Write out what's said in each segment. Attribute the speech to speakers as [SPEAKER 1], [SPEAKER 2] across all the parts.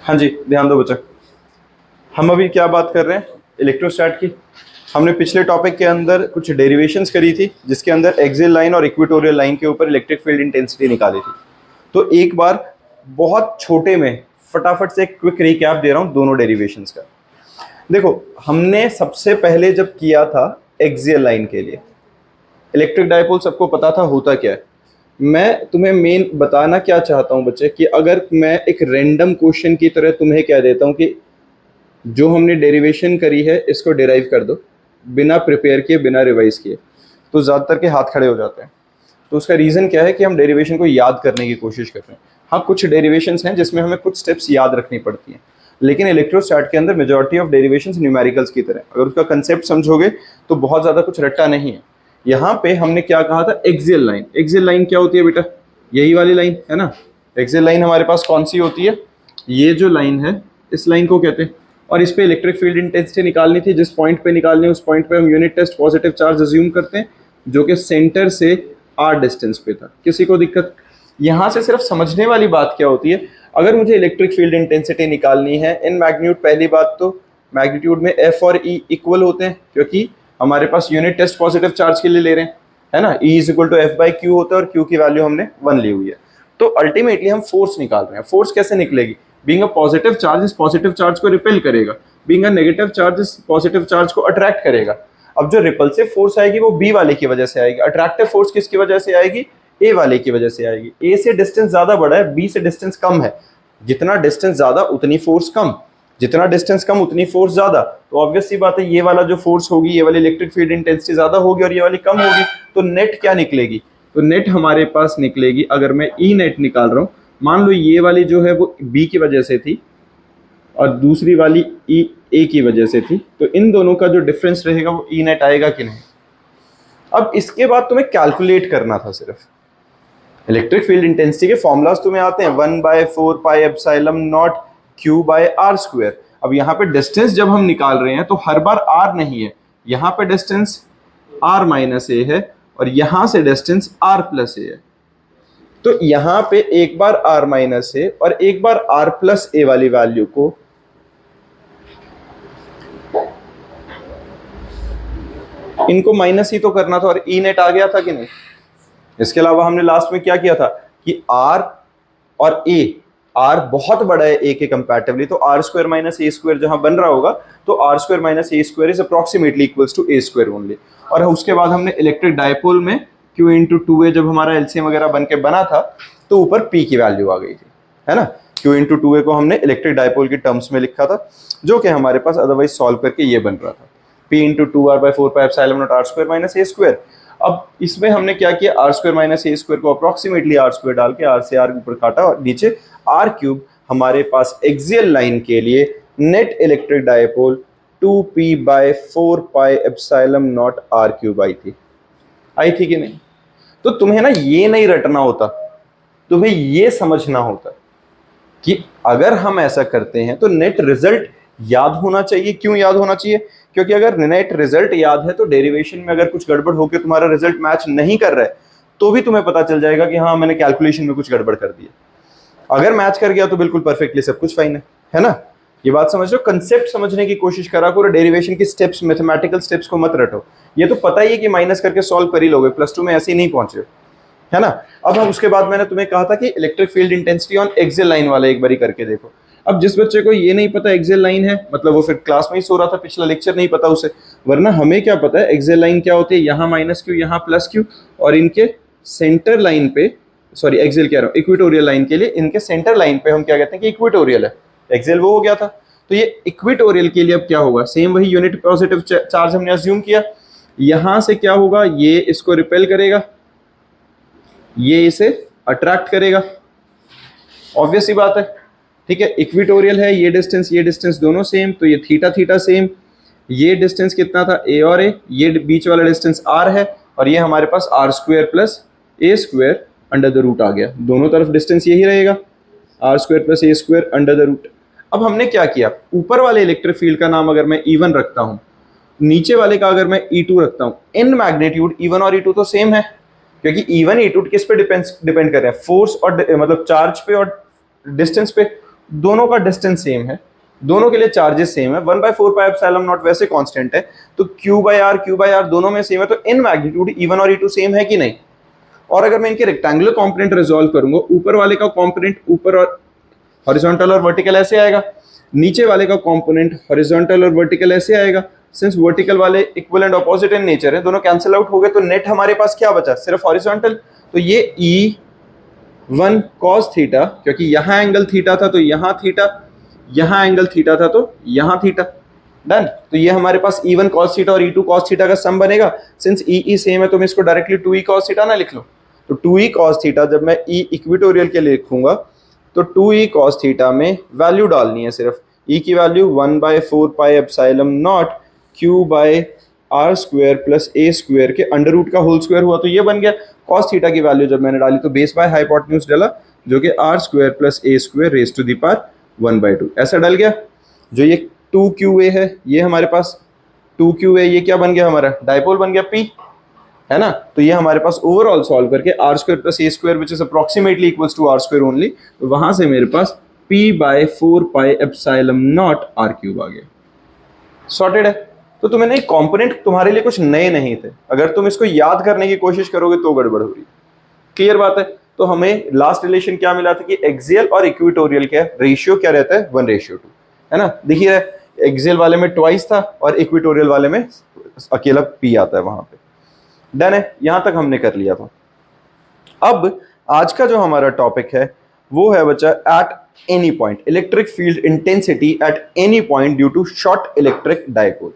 [SPEAKER 1] हाँ जी, ध्यान दो बच्चा। हम अभी क्या बात कर रहे हैं? इलेक्ट्रोस्टैट की। हमने पिछले टॉपिक के अंदर कुछ डेरिवेशंस करी थी, जिसके अंदर एक्सियल लाइन और इक्वेटोरियल लाइन के ऊपर इलेक्ट्रिक फील्ड इंटेंसिटी निकाली थी। तो एक बार बहुत छोटे में फटाफट से एक क्विक रिकैप दे रहा हूँ दोनों डेरिवेशंस का। देखो, हमने सबसे पहले जब किया था एक्सियल लाइन के लिए इलेक्ट्रिक डायपोल, सबको पता था होता क्या है। मैं तुम्हें मेन बताना क्या चाहता हूँ बच्चे, कि अगर मैं एक रैंडम क्वेश्चन की तरह तुम्हें कह देता हूँ कि जो हमने डेरिवेशन करी है इसको डिराइव कर दो, बिना प्रिपेयर किए बिना रिवाइज किए, तो ज़्यादातर के हाथ खड़े हो जाते हैं। तो उसका रीज़न क्या है कि हम डेरिवेशन को याद करने की कोशिश कर रहे हैं। हाँ, कुछ डेरिवेशंस हैं जिसमें हमें कुछ स्टेप्स याद रखनी पड़ती हैं, लेकिन इलेक्ट्रोस्टैट के अंदर मेजॉरिटी ऑफ डेरिवेशंस न्यूमेरिकल्स की तरह, अगर उसका कंसेप्ट समझोगे तो बहुत ज़्यादा कुछ रट्टा नहीं है। यहाँ पे हमने क्या कहा था? Axial line. एक्सियल लाइन क्या होती है बेटा? यही वाली लाइन है ना। एक्सियल लाइन हमारे पास कौन सी होती है? ये जो लाइन है, इस लाइन को कहते हैं। और इस पे इलेक्ट्रिक फील्ड इंटेंसिटी निकालनी थी। जिस पॉइंट पे निकालनी है उस पॉइंट पे हम unit test positive charge assume करते हैं, जो कि सेंटर से आर डिस्टेंस पे था। किसी को दिक्कत? यहाँ से सिर्फ समझने वाली बात क्या होती है, अगर मुझे इलेक्ट्रिक फील्ड इंटेंसिटी निकालनी है इन मैग्नीट्यूड, पहली बात तो मैग्नीट्यूड में एफ और ई इक्वल होते हैं, क्योंकि हमारे पास यूनिट टेस्ट पॉजिटिव चार्ज के लिए ले रहे हैं, है ना। E is equal to F by Q होता है और क्यू की वैल्यू हमने 1 ली हुई है। तो अल्टीमेटली हम फोर्स निकाल रहे हैं। फोर्स कैसे निकलेगी? बीइंग अ पॉजिटिव चार्ज, इस पॉजिटिव चार्ज को रिपेल करेगा। बीइंग अ नेगेटिव चार्ज, इस पॉजिटिव चार्ज को अट्रैक्ट करेगा। अब जो रिपल्सिव फोर्स आएगी वो बी वाले की वजह से आएगी। अट्रैक्टिव फोर्स किसकी वजह से आएगी? ए वाले की वजह से आएगी। ए से डिस्टेंस ज्यादा बड़ा है, बी से डिस्टेंस कम है। जितना डिस्टेंस ज्यादा उतनी फोर्स कम, जितना डिस्टेंस कम उतनी फोर्स ज्यादा। तो ऑब्वियस सी बात है, ये वाला जो फोर्स होगी, ये वाली इलेक्ट्रिक फील्ड इंटेंसिटी ज्यादा होगी और ये वाली कम होगी। तो नेट क्या निकलेगी? तो नेट हमारे पास निकलेगी, अगर मैं ई नेट निकाल रहा हूं, मान लो ये वाली जो है वो बी की वजह से थी और दूसरी वाली ई ए की वजह से थी, तो इन दोनों का जो डिफरेंस रहेगा वो ई नेट आएगा कि नहीं। अब इसके बाद तुम्हें कैलकुलेट करना था सिर्फ। इलेक्ट्रिक फील्ड इंटेंसिटी के फॉर्मूलाज तुम्हें आते हैं, 1/4 pi epsilon naught Q by R square. अब यहाँ पे डिस्टेंस जब हम निकाल रहे हैं तो हर बार आर नहीं है, यहाँ पे डिस्टेंस आर माइनस ए है और यहां से डिस्टेंस आर प्लस ए है। तो यहां पे एक बार आर माइनस ए और एक बार आर प्लस ए वाली वैल्यू को इनको माइनस ही तो करना था और ई नेट आ गया था कि नहीं। इसके अलावा हमने लास्ट में क्या किया था कि आर और ए, आर बहुत बड़ा है ए के कंपैरेटिवली, तो R square minus A square जहां बन रहा होगा तो R square minus A square is approximately equals to A square only. और उसके बाद हमने इलेक्ट्रिक डायपोल में क्यू इंटू 2a जब हमारा एलसीएम वगैरह बन के बना था तो ऊपर पी की वैल्यू आ गई थी, है ना। क्यू इंटू 2a को हमने इलेक्ट्रिक डायपोल की टर्म्स में लिखा था, जो कि हमारे पास अदरवाइज सॉल्व करके ये बन रहा था, P into 2r/4 pi epsilon naught R square minus A square. अब इसमें हमने क्या किया, R square minus A square को अप्रोक्सीमेटली आर स्क्वायर डाल के आर से आर ऊपर काटा और नीचे आर क्यूब। हमारे पास एक्सियल लाइन के लिए net electric dipole 2p/4 pi epsilon naught are cube आई थी कि नहीं। तो तुम्हें ना ये नहीं रटना होता, तुम्हें ये समझना होता कि अगर हम ऐसा करते हैं तो नेट रिजल्ट याद होना चाहिए। क्यों याद होना चाहिए? क्योंकि अगर नेट रिजल्ट याद है तो डेरिवेशन में अगर कुछ गड़बड़ होकर तुम्हारा रिजल्ट मैच नहीं कर रहा है तो भी तुम्हें पता चल जाएगा कि हाँ, मैंने कैलकुलेशन में कुछ गड़बड़ कर दिया। अगर मैच कर गया तो बिल्कुल परफेक्टली सब कुछ फाइन है ना। ये बात समझ लो, कंसेप्ट समझने की कोशिश करा करो, डेरिवेशन की स्टेप्स, मैथमेटिकल स्टेप्स को मत रटो। ये तो पता ही है कि माइनस करके सॉल्व कर ही लोगे, प्लस 2 में ऐसे ही नहीं पहुंचे, है ना। अब हम उसके बाद मैंने तुम्हें कहा था कि electric field intensity on axial line वाला एक बारी करके देखो। अब जिस बच्चे को ये नहीं पता एक्सियल लाइन है, मतलब वो फिर क्लास में ही सो रहा था, पिछला लेक्चर नहीं पता उसे। वरना हमें क्या पता है एक्सियल लाइन क्या होती है, यहाँ माइनस क्यू यहाँ प्लस क्यू, और इनके सेंटर लाइन पे, सॉरी एक्सियल कह रहा हूँ, इक्वेटोरियल लाइन के लिए इनके सेंटर लाइन पे हम क्या कहते हैं कि इक्वेटोरियल है। एक्सियल वो हो गया था, तो ये इक्वेटोरियल के लिए अब क्या होगा, सेम वही यूनिट पॉजिटिव चार्ज हमने अज्यूम किया। यहां से क्या होगा, ये इसको रिपेल करेगा, ये इसे अट्रैक्ट करेगा, ऑब्वियस ही बात है, ठीक है। इक्वेटोरियल है, ये डिस्टेंस दोनों सेम, तो ये थीटा थीटा सेम। ये डिस्टेंस कितना था, ए और ए, ये बीच वाला डिस्टेंस आर है, और ये हमारे पास r square plus a square under the root आ गया। दोनों तरफ डिस्टेंस यही रहेगा, r square plus a square under the root. अब हमने क्या किया, ऊपर वाले इलेक्ट्रिक फील्ड का नाम अगर मैं E1 रखता हूं, नीचे वाले का अगर मैं E2 रखता हूं, इन मैग्नीट्यूड E1 और E2 तो सेम है, क्योंकि E1 E2 किस पे डिपेंड कर रहे हैं, फोर्स और मतलब चार्ज पे और डिस्टेंस पे। दोनों का डिस्टेंस सेम है, दोनों के लिए चार्जेस सेम है, 1/4πε0 वैसे कांस्टेंट है, तो Q/R दोनों में सेम है, तो इन मैग्नीट्यूड E1 और E2 सेम है कि नहीं। और अगर मैं इनके रेक्टेंगुलर कंपोनेंट रिजॉल्व करूंगा, ऊपर वाले का कंपोनेंट ऊपर और हॉरिजॉन्टल और वर्टिकल ऐसे आएगा, नीचे वाले का कंपोनेंट हॉरिजॉन्टल और वर्टिकल ऐसे आएगा। सिंस वर्टिकल वाले equal and opposite in nature है, दोनों कैंसिल आउट हो गए, तो नेट हमारे पास क्या बचा, सिर्फ हॉरिजॉन्टल। तो ये E1 cos थीटा, क्योंकि यहां एंगल थीटा था तो यहां थीटा, यहां एंगल थीटा था तो यहां थीटा, डन। तो ये हमारे पास E1 cos थीटा और E2 cos थीटा का सम बनेगा। सिंस E सेम है तो मैं इसको डायरेक्टली 2E cos थीटा ना लिख लूं, तो 2E cos थीटा जब मैं E इक्वेटोरियल के लिए लिखूंगा तो 2E cos थीटा में वैल्यू डालनी है सिर्फ, E की वैल्यू 1/4πε0 Q/r² प्लस a² के अंडर रूट का होल स्क्वायर हुआ, तो ये बन गया। cos थीटा की वैल्यू जब मैंने डाली तो बेस बाय हाइपोटेन्यूज डाला, जो कि r² plus a² raise to the power 1/2 ऐसा डल गया। जो ये 2QA है, ये हमारे पास 2QA, ये क्या बन गया, हमारा डाइपोल बन गया P, है ना। तो ये हमारे पास ओवरऑल सॉल्व करके r² plus a² which is approximately equals to r² only, तो वहां से मेरे पास P/4πε0 r³ आ गया। सॉर्टेड है। तो तुम्हें नहीं, कंपोनेंट तुम्हारे लिए कुछ नए नहीं थे, अगर तुम इसको याद करने की कोशिश करोगे तो गड़बड़ हो रही है। क्लियर बात है। तो हमें लास्ट रिलेशन क्या मिला था कि एक्सियल और इक्वेटोरियल का रेशियो क्या रहता है, 1:2, है ना। देखिए एक्सियल वाले में ट्वाइस था और इक्वेटोरियल वाले में अकेला P आता है वहां पे। डन है, यहां तक हमने कर लिया था। अब आज का जो हमारा टॉपिक है वो है बच्चा at any point, electric field intensity at any point due to short electric dipole.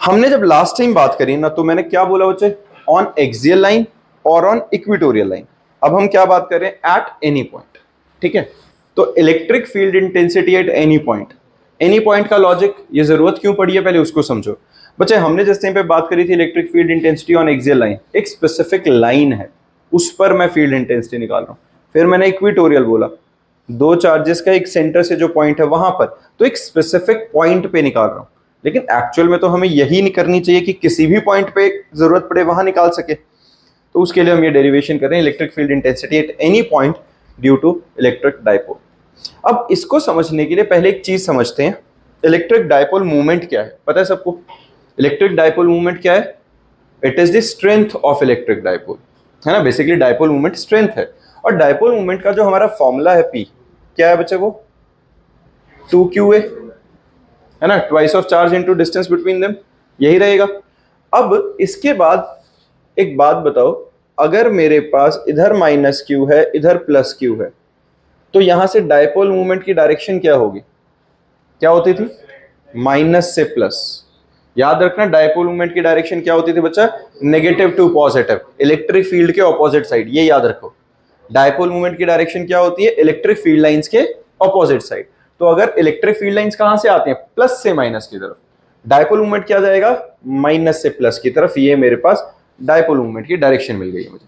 [SPEAKER 1] हमने जब लास्ट टाइम बात करी ना, तो मैंने क्या बोला बच्चे, ऑन एक्सियल लाइन और ऑन इक्वेटोरियल लाइन। अब हम क्या बात कर रहे हैं, एट एनी पॉइंट, ठीक है। तो electric field intensity at any point, any point का लॉजिक, ये जरूरत क्यों पड़ी है पहले उसको समझो। बच्चे हमने जिस टाइम पे बात करी थी electric field intensity on axial line, एक स्पेसिफिक लाइन है उस पर मैं फील्ड इंटेंसिटी निकाल रहा हूं। फिर मैंने इक्वेटोरियल बोला, दो चार्जेस का एक सेंटर से जो पॉइंट है वहां पर, तो एक स्पेसिफिक पॉइंट पे निकाल रहा हूं। लेकिन एक्चुअल में तो हमें यही नहीं करनी चाहिए कि किसी भी पॉइंट पे जरूरत पड़े वहां निकाल सके। तो उसके लिए हम ये डेरिवेशन कर रहे हैं, electric field intensity at any point due to electric dipole. अब इसको समझने के लिए पहले एक चीज समझते हैं, इलेक्ट्रिक डाइपोल मूवमेंट क्या है। पता है सबको इलेक्ट्रिक डाइपोल मूवमेंट क्या है? It is the strength of electric dipole, है ना। बेसिकली डाइपोल मूवमेंट स्ट्रेंथ है, और डाइपोल मूवमेंट का जो हमारा फॉर्मूला है P, क्या है बच्चे, वो 2QA, है ना, twice of charge into distance between them, यही रहेगा। अब इसके बाद एक बात बताओ, अगर मेरे पास इधर -Q है, इधर +Q है, तो यहां से डाइपोल मूवमेंट की डायरेक्शन क्या होगी, क्या होती थी, माइनस से प्लस। याद रखना डाइपोल मूवमेंट की डायरेक्शन क्या होती थी बच्चा, negative to positive, electric field के ऑपोजिट साइड, ये याद रखो। डाइपोल मूवमेंट की डायरेक्शन क्या होती है, इलेक्ट्रिक फील्ड लाइंस के ऑपोजिट साइड। तो अगर इलेक्ट्रिक फील्ड लाइंस कहां से आते हैं, प्लस से माइनस की तरफ, डाइपोल मूवमेंट क्या जाएगा, माइनस से प्लस की तरफ। ये मेरे पास डाइपोल मूवमेंट की डायरेक्शन मिल गई है मुझे।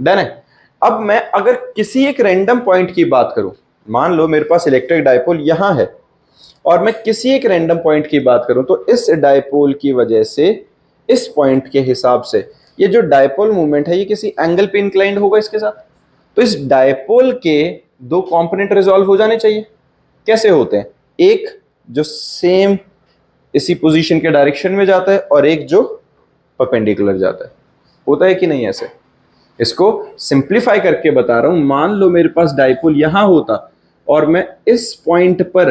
[SPEAKER 1] डन है। अब मैं अगर किसी एक रैंडम पॉइंट की बात करूं, मान लो मेरे पास इलेक्ट्रिक डाइपोल यहां है, और मैं किसी एक रैंडम पॉइंट की बात करूं, तो इस डाइपोल की वजह से, इस पॉइंट के हिसाब से, ये जो डाइपोल मूवमेंट है ये किसी एंगल पे इंक्लाइंड होगा इसके साथ। तो इस डाइपोल के दो कंपोनेंट रिजॉल्व हो जाने चाहिए। कैसे होते हैं, एक जो सेम इसी पोजीशन के डायरेक्शन में जाता है, और एक जो परपेंडिकुलर जाता है। होता है कि नहीं ऐसे? इसको सिंप्लीफाई करके बता रहा हूं। मान लो मेरे पास डाइपोल यहां होता और मैं इस पॉइंट पर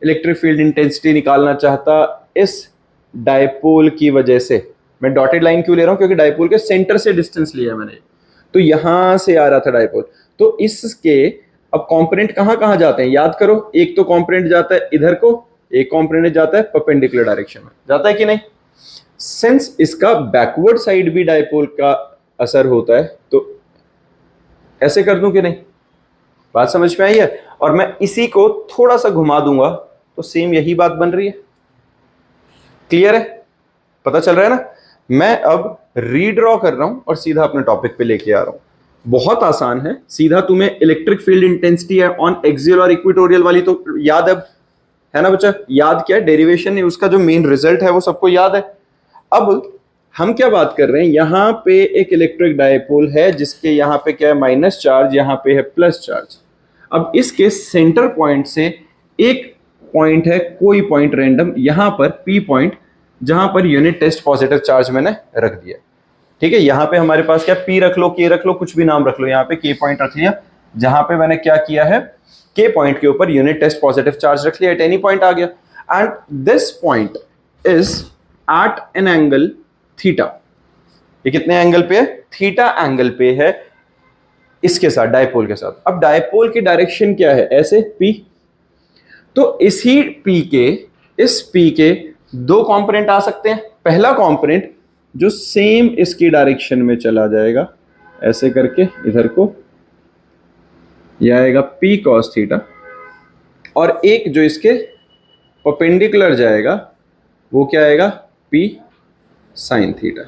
[SPEAKER 1] इलेक्ट्रिक फील्ड इंटेंसिटी निकालना चाहता, इस डाइपोल की वजह से। मैं डॉटेड लाइन क्यों ले रहा हूं, क्योंकि डाइपोल के सेंटर से डिस्टेंस लिया मैंने, तो यहां से आ रहा था डाइपोल। तो इसके अब कंपोनेंट कहां कहां जाते हैं याद करो, एक तो कंपोनेंट जाता है इधर को, एक कंपोनेंट जाता है परपेंडिकुलर डायरेक्शन में, जाता है कि नहीं। सिंस इसका बैकवर्ड साइड भी डाइपोल का असर होता है, तो ऐसे कर दूं कि नहीं, बात समझ में आई है। और मैं इसी को थोड़ा सा घुमा दूंगा तो सेम यही बात बन रही है। क्लियर है, पता चल रहा है ना। मैं अब रीड्रॉ कर रहा हूं और सीधा अपने टॉपिक पे लेके आ रहा हूं। बहुत आसान है, सीधा तुम्हें इलेक्ट्रिक फील्ड इंटेंसिटी है ऑन एक्सियल और इक्वेटोरियल वाली तो याद है ना बच्चा। याद क्या है, डेरिवेशन, उसका जो मेन रिजल्ट है वो सबको याद है। अब हम क्या बात कर रहे हैं, यहां पे एक इलेक्ट्रिक डाइपोल है जिसके यहां पे क्या है, माइनस चार्ज, यहां पे है प्लस चार्ज। अब इसके सेंटर पॉइंट से एक पॉइंट है, कोई पॉइंट रैंडम, यहां पर पी पॉइंट, जहां per unit test positive charge मैंने रख दिया। ठीक है, यहां पे हमारे पास क्या, पी रख लो, के रख लो, कुछ भी नाम रख लो, यहाँ पे के पॉइंट रख लिया, जहां पे मैंने क्या किया है, के पॉइंट के ऊपर यूनिट टेस्ट पॉजिटिव चार्ज रख लिया, एट एनी पॉइंट आ गया, and this point is at an angle theta. ये कितने एंगल पे है, थीटा एंगल पे है, इसके साथ, डायपोल के साथ। अब डायपोल की डायरेक्शन क्या है, ऐसे पी, तो इसी पी के, इस पी के दो कंपोनेंट आ सकते हैं। पहला कंपोनेंट जो सेम इसकी डायरेक्शन में चला जाएगा, ऐसे करके इधर को, यह आएगा पी कॉस थीटा, और एक जो इसके परपेंडिकुलर जाएगा वो क्या आएगा, पी साइन थीटा।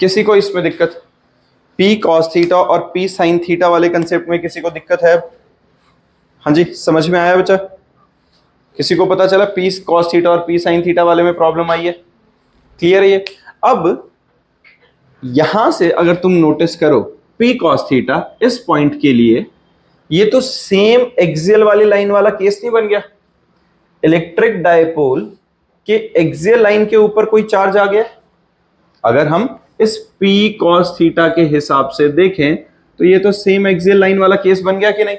[SPEAKER 1] किसी को इसमें दिक्कत, पी कॉस थीटा और पी साइन थीटा वाले कंसेप्ट में किसी को दिक्कत है? हाँ जी, समझ में आया बच्चा? किसी को पता चला पी कॉस थीटा और पी साइन थीटा वाले में प्रॉब्लम आई है? क्लियर है ये? अब यहां से अगर तुम नोटिस करो, पी कॉस थीटा इस पॉइंट के लिए ये तो सेम एक्सियल वाली लाइन वाला केस नहीं बन गया? इलेक्ट्रिक डायपोल के एक्सियल लाइन के ऊपर कोई चार्ज आ गया, अगर हम इस पी कॉस थीटा के हिसाब से देखें तो ये तो सेम एक्सियल लाइन वाला केस बन गया कि नहीं?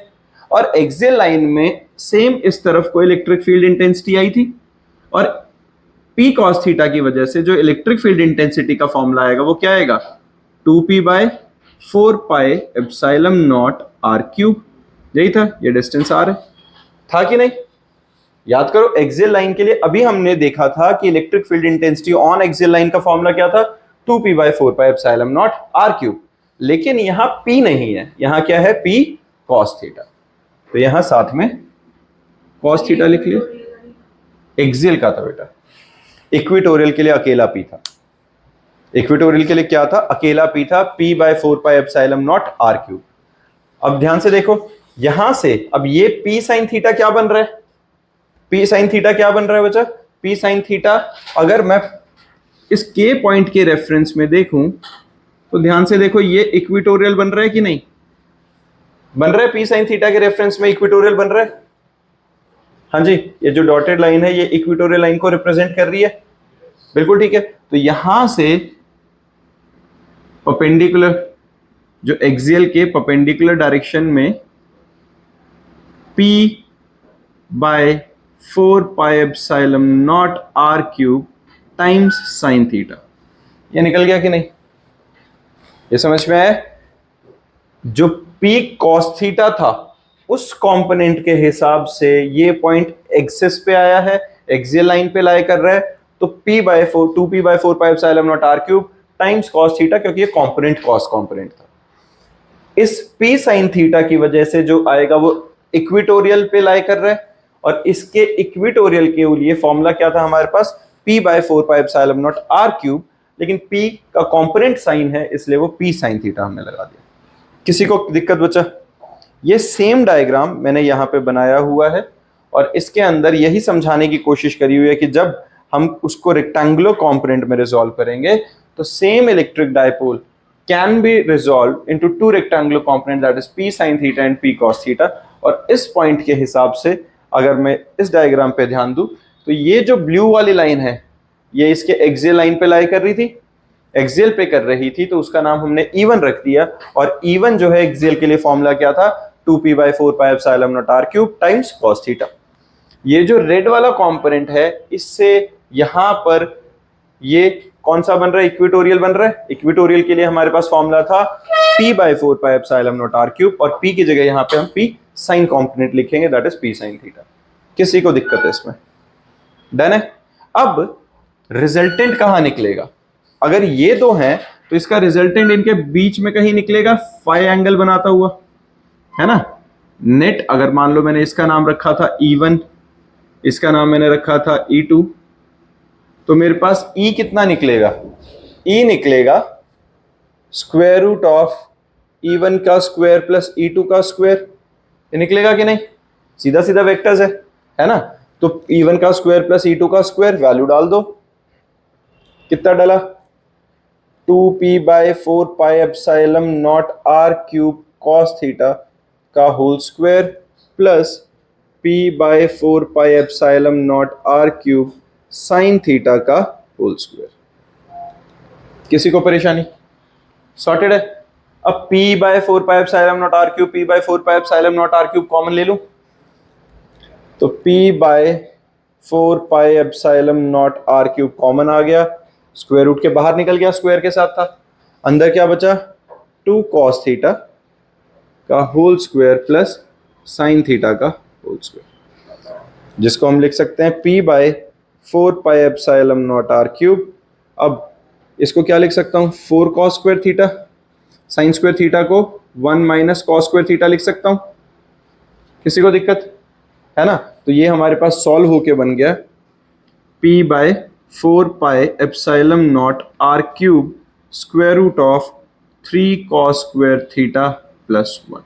[SPEAKER 1] और एक्सियल लाइन में सेम इस तरफ को इलेक्ट्रिक फील्ड इंटेंसिटी आई थी, और पी कॉस थीटा की वजह से जो इलेक्ट्रिक फील्ड इंटेंसिटी का फॉर्मूला आएगा वो क्या आएगा, 2p/4 epsilon naught are cube. यही था, ये डिस्टेंस आर है, था कि नहीं? याद करो, एक्सियल लाइन के लिए अभी हमने देखा था कि electric field intensity on axial line का फॉर्मूला क्या था, 2p/4 epsilon naught are cube. लेकिन यहां p नहीं है, यहां क्या है, p cos थीटा, तो यहां साथ में cos थीटा लिख लिया। एक्सियल का था बेटा, इक्वेटोरियल के लिए अकेला p था। इक्वेटोरियल के लिए क्या था, अकेला p था, p/4 epsilon naught are cube. अब ध्यान से देखो, यहां से अब ये p साइन थीटा क्या बन रहा है, p साइन थीटा क्या बन रहा है बच्चा, p साइन थीटा अगर मैं इस k पॉइंट के रेफरेंस में देखूं तो ध्यान से देखो, ये इक्वेटोरियल बन रहा है कि नहीं बन रहा है, p साइन थीटा के रेफरेंस में इक्वेटोरियल बन रहा है। हाँ जी, ये जो डॉटेड लाइन है ये इक्वेटोरियल लाइन को रिप्रेजेंट कर रही है, बिल्कुल ठीक है। तो यहां से परपेंडिकुलर, जो एक्सियल के परपेंडिकुलर डायरेक्शन में p/4 epsilon naught are cube times sine theta, ये निकल गया कि नहीं? ये समझ में आया? जो p cos थीटा था उस कंपोनेंट के हिसाब से ये पॉइंट एक्सिस पे आया है, एक्सियल लाइन पे लाई कर रहा है, तो p/4 2p/4 epsilon naught are cube times cos theta, क्योंकि ये कंपोनेंट cos कंपोनेंट था। इस p sin थीटा की वजह से जो आएगा वो इक्वेटोरियल पे लाई कर रहा है, और इसके इक्वेटोरियल के लिए फॉर्मूला क्या था हमारे पास, p/4 epsilon naught are cube, लेकिन p का कंपोनेंट साइन है इसलिए वो p sin थीटा हमने लगा दिया। किसी को दिक्कत बचा? ये सेम डायग्राम मैंने यहां पे बनाया हुआ है, और इसके अंदर यही समझाने की कोशिश करी हुई है कि जब हम उसको रेक्टेंगुलर कंपोनेंट में रिजॉल्व करेंगे तो same electric dipole can be resolved into two rectangular components, that is p sin theta and p cos theta। और इस पॉइंट के हिसाब से अगर मैं इस डायग्राम पे ध्यान दूं तो ये जो ब्लू वाली लाइन है ये इसके एक्सियल लाइन पे लाई कर रही थी, एक्सियल पे कर रही थी, तो उसका नाम हमने E1 रख दिया। और E1 जो है एक्सियल के लिए फॉर्मूला क्या था, 2p/4 epsilon naught are cube times cos theta. ये जो रेड वाला कंपोनेंट है इससे यहां पर ये कौन सा बन रहा है, इक्वेटोरियल बन रहा है। इक्वेटोरियल के लिए हमारे पास फॉर्मूला था p/4 epsilon naught are cube, और p की जगह यहां पे हम p साइन कंपोनेंट लिखेंगे, that is p sine theta. किसी को दिक्कत है इसमें? डन है। अब रिजल्टेंट कहां निकलेगा, अगर ये दो हैं तो इसका रिजल्टेंट इनके बीच में कहीं निकलेगा, फाई एंगल बनाता हुआ, है ना। नेट अगर मान लो मैंने इसका नाम रखा था E1, इसका नाम मैंने रखा था E2, तो मेरे पास E कितना निकलेगा, E निकलेगा स्क्वायर रूट ऑफ E1 का स्क्वायर प्लस E2 का स्क्वायर। ये निकलेगा कि नहीं? सीधा सीधा वेक्टर्स है ना। तो E1 का स्क्वायर प्लस E2 का स्क्वायर, वैल्यू डाल दो, कितना डाला, 2p/4 epsilon naught are cube cos theta का whole square plus p by 4 pi epsilon naught r cube sine theta का होल स्क्वायर। किसी को परेशानी? सॉर्टेड है। अब p by 4 pi epsilon naught r cube, p by 4 pi epsilon naught r cube common ले लूं तो p by 4 pi epsilon naught r cube common आ गया, स्क्वायर रूट के बाहर निकल गया, स्क्वायर के साथ था, अंदर क्या बचा 2 cos थीटा का whole square plus sine theta का होल स्क्वायर, जिसको हम लिख सकते हैं p by 4 pi epsilon naught r cube. अब इसको क्या लिख सकता हूं 4 cos square theta, sine square theta को 1 माइनस cos स्क्वायर थीटा लिख सकता हूं। किसी को दिक्कत है ना? तो ये हमारे पास सॉल्व होके बन गया p by 4 pi epsilon naught r cube square root of 3 cos square theta plus 1।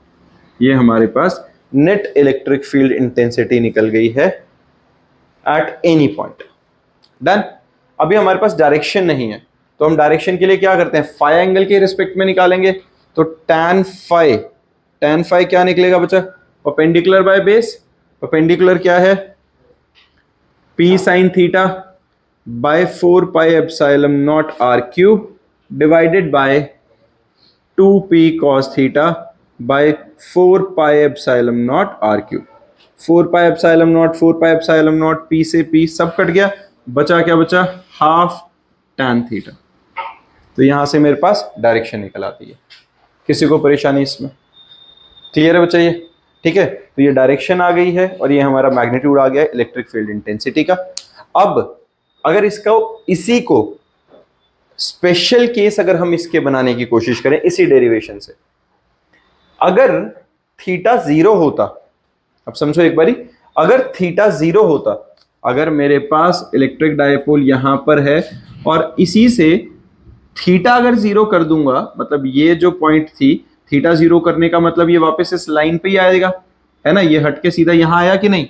[SPEAKER 1] ये हमारे पास नेट इलेक्ट्रिक फील्ड इंटेंसिटी निकल गई है एट एनी पॉइंट। डन। अभी हमारे पास डायरेक्शन नहीं है, तो हम डायरेक्शन के लिए क्या करते हैं, फाई एंगल के रिस्पेक्ट में निकालेंगे। तो tan फाई क्या निकलेगा बच्चा, परपेंडिकुलर बाय बेस। परपेंडिकुलर क्या है, p sine theta by 4 pi epsilon naught r cube divided by 2p cos theta by 4 pi epsilon naught r cube. 4 pi epsilon not, 4 pi epsilon not, p से p सब cut गया, बचा क्या बचा, half tan theta. तो यहां से मेरे पास डायरेक्शन निकल आती है। किसी को परेशानी इसमें? क्लियर है बच्चा ये? ठीक है, तो ये डायरेक्शन आ गई है और ये हमारा मैग्नीट्यूड आ गया है इलेक्ट्रिक फील्ड इंटेंसिटी का। अब अगर इसी को स्पेशल केस अगर हम इसके बनाने की कोशिश करें इसी डेरिवेशन से, अगर थीटा 0 होता, अब समझो एक बारी, अगर थीटा 0 होता, अगर मेरे पास इलेक्ट्रिक डायपोल यहां पर है और इसी से थीटा अगर 0 कर दूंगा, मतलब ये जो पॉइंट थी, थीटा 0 करने का मतलब ये वापस इस लाइन पे ही आएगा, है ना, ये हट के सीधा यहां आया कि नहीं।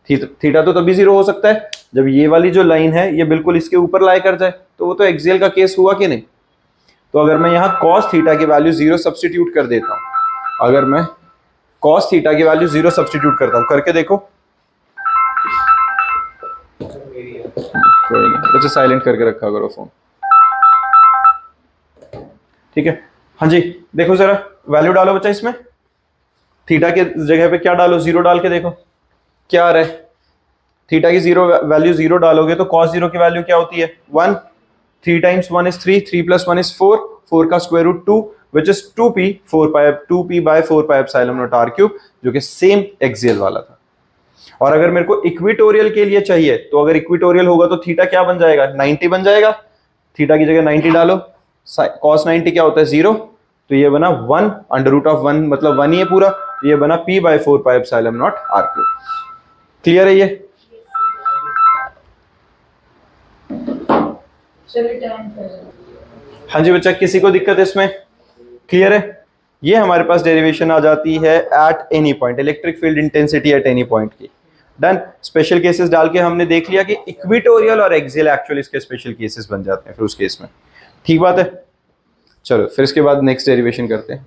[SPEAKER 1] थीटा तो तभी 0 हो सकता है जब ये वाली जो लाइन है ये बिल्कुल इसके ऊपर लाई कर जाए, तो वो तो एक्सियल का केस हुआ कि नहीं। तो अगर मैं यहां cos थीटा की वैल्यू 0 सब्स्टिट्यूट कर देता हूं, अगर मैं cos थीटा की वैल्यू 0 सब्स्टिट्यूट करता हूं, करके देखो, कोई नहीं बच्चे, साइलेंट करके रखा करो फोन, ठीक है। हाँ जी, देखो जरा वैल्यू डालो बच्चा इसमें, थीटा के जगह पे क्या डालो, 0 डाल के देखो क्या आ रहा है। थीटा की वैल्यू 0 डालोगे तो cos 0 की वैल्यू क्या होती है, 1। 3 टाइम्स 1 इज 3, 3 प्लस 1 इज 4, 4 का square root 2 which is 2p by 4 pi epsilon naught r cube, जो कि सेम एक्सियल वाला था। और अगर मेरे को इक्विटोरियल के लिए चाहिए, तो अगर इक्विटोरियल होगा तो थीटा क्या बन जाएगा, 90 बन जाएगा। थीटा की जगह 90 डालो, cos 90 क्या होता है 0, तो ये बना 1 अंडर रूट ऑफ 1, मतलब 1 ही है पूरा, तो ये बना p by 4 pi epsilon naught r cube. Clear है ये? हाँ जी बच्चा, किसी को दिक्कत है इसमें? क्लियर है? ये हमारे पास डेरिवेशन आ जाती है eight any point, electric field intensity at any point की। डन। स्पेशल केसेस डाल के हमने देख लिया कि इक्विटोरियल और एक्सियल एक्चुअली इसके स्पेशल केसेस बन जाते हैं फिर उस केस में। ठीक बात है। चलो फिर इसके बाद नेक्स्ट डेरिवेशन करते हैं।